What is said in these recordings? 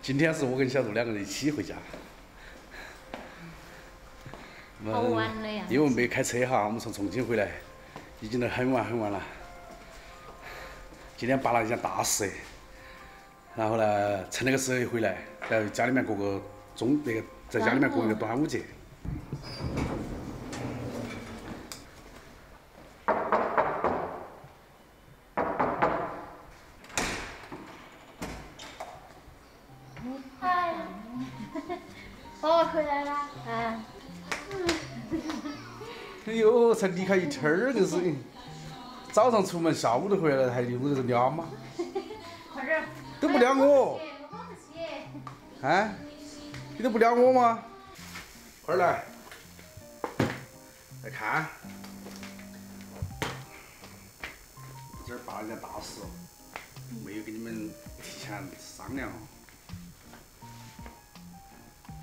今天是我跟小杜两个人一起回家。好晚了呀！因为我们没开车哈，我们从重庆回来，已经都很晚了。今天办了一件大事，然后呢，趁那个时候一回来，在家里面过个在家里面过一个端午节。嗨，哦，回来了。啊。哎呦，才离开一天儿，硬是。早上出门，下午都回来了，还有人撩吗？快点。都不撩我。啊？你都不撩我吗？快点来，来看。这儿办了件大事，没有跟你们提前商量。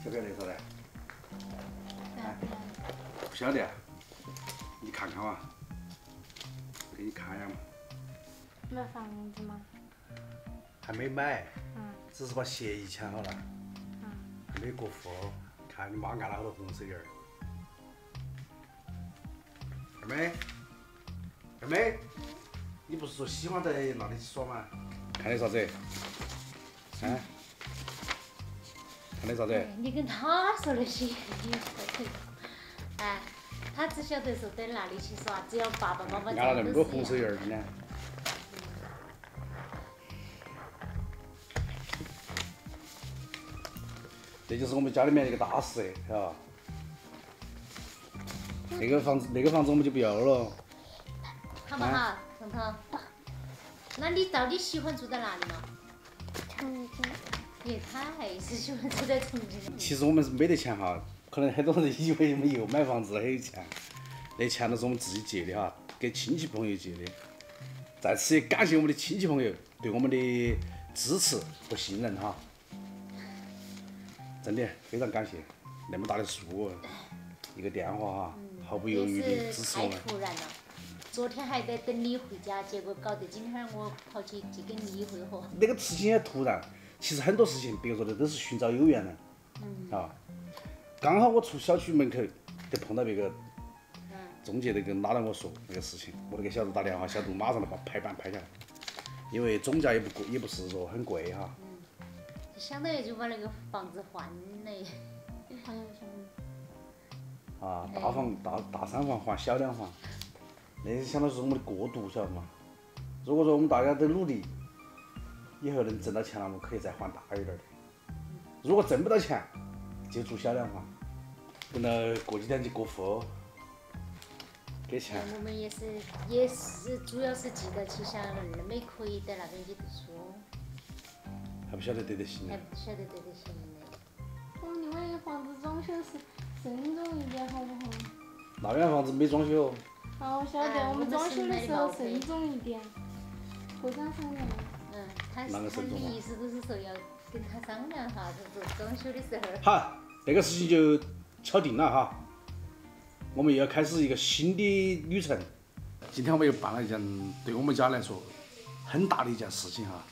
晓得那啥的？不晓得，你看看嘛，给你看一下嘛。买房子吗？还没买，只是把协议签好了，还没过户。看你妈按了好多红手印儿。二妹，二妹，你不是说喜欢在那里耍吗？看的啥子？啊？看的啥子？你跟他说那些，哎，他只晓得说在那里去耍，只要爸爸妈妈按了那么多红手印儿呢。这就是我们家里面一个大事，晓得吧？那个房子我们就不要了。好不好，彤彤？那你到底喜欢住在哪里吗？重庆。他还是喜欢住在重庆。其实我们是没得钱哈，可能很多人以为我们又买房子很有钱，那钱都是我们自己借的哈，给亲戚朋友借的。在此也感谢我们的亲戚朋友对我们的支持和信任哈，真的非常感谢，那么大的数，一个电话哈，毫不犹豫的支持我们。太突然了，昨天还在等你回家，结果搞得今天我跑去跟你会合。那个事情也突然，其实很多事情别个说的都是寻找有缘人，啊，刚好我出小区门口就碰到别个中介，就跟拉到我说那个事情，我就给小杜打电话，小杜马上就把拍板拍下来，因为总价也不是说很贵哈。就相当于就把那个房子换了。还有什么？啊，大三房换小两房，那是相当于是我们的过渡，晓得吗？如果说我们大家都努力，以后能挣到钱了，我们可以再换大一点的。如果挣不到钱，就住小两房，等到过几天就过户，给钱。我们也是主要是记得起想二妹可以在那边去读书，还不晓得得行。还不晓得得行的。我们另外一个房子装修是慎重一点，好不好？那边房子没装修。啊，我晓得，我们装修的时候慎重一点，互相商量。他的意思都是说要跟他商量哈，就是装修的时候。好，这个事情就敲定了哈，我们又要开始一个新的旅程。今天我们又办了一件对我们家来说很大的一件事情哈。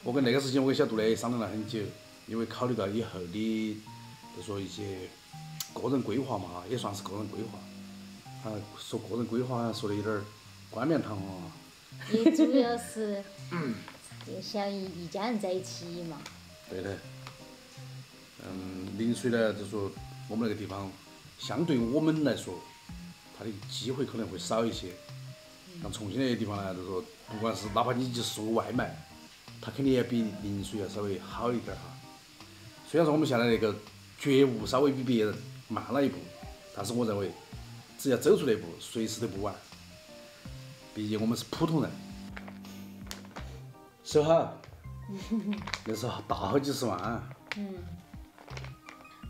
我跟那个事情我跟小杜的商量了很久，因为考虑到以后的就说一些个人规划嘛哈，也算是个人规划。说个人规划说的有点冠冕堂皇啊。也主要是想一家人在一起嘛。对的。陵水呢，就说我们那个地方，相对我们来说，它的机会可能会少一些。像重庆那些地方呢，就说不管是哪怕你就是送个外卖，它肯定也比陵水要稍微好一点哈。虽然说我们现在那个觉悟稍微比别人慢了一步，但是我认为只要走出那步，随时都不晚。毕竟我们是普通人，守好，那是大好几十万。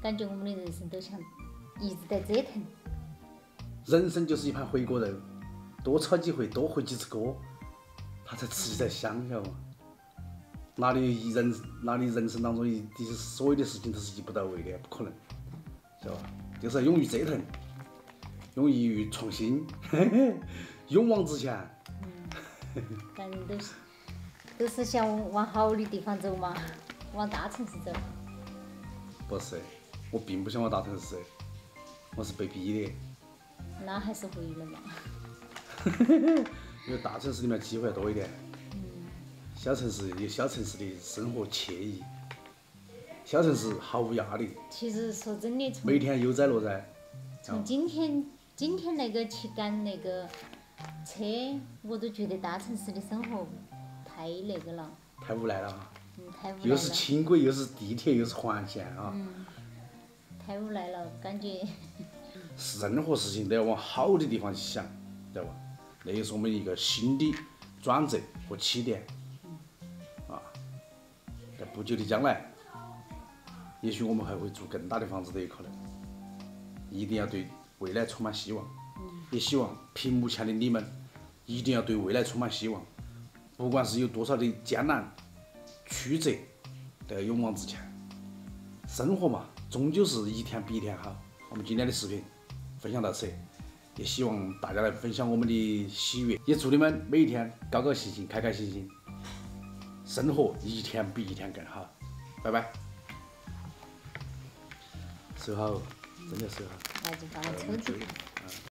感觉我们的人生都像一直在折腾。人生就是一盘回锅肉，多炒几回，多回几次锅，它才吃起来香，晓得吗？哪里人生当中所有的事情都是一步到位的，不可能，晓得吧？就是要勇于折腾，勇于创新，勇往直前。反正都是想往好的地方走嘛。往大城市走。不是，我并不想往大城市，我是被逼的。那还是回来嘛。因为大城市里面机会要多一点。小城市有小城市的生活惬意，小城市毫无压力，其实说真的，每天悠哉乐哉。从今天那个去赶那个车，我都觉得大城市的生活太那个了。太无奈了哈。太无奈了。又是轻轨，又是地铁，又是环线啊。太无奈了，感觉。任何事情都要往好的地方去想，知道吧？那也是我们一个新的转折和起点。在不久的将来，也许我们还会住更大的房子都有可能。一定要对未来充满希望，也希望屏幕前的你们一定要对未来充满希望。不管是有多少的艰难曲折，都要勇往直前。生活嘛，终究是一天比一天好。我们今天的视频分享到此，也希望大家来分享我们的喜悦，也祝你们每一天高高兴兴、开开心心，生活一天比一天更好。拜拜。收好，真的收好。那就放到抽屉里。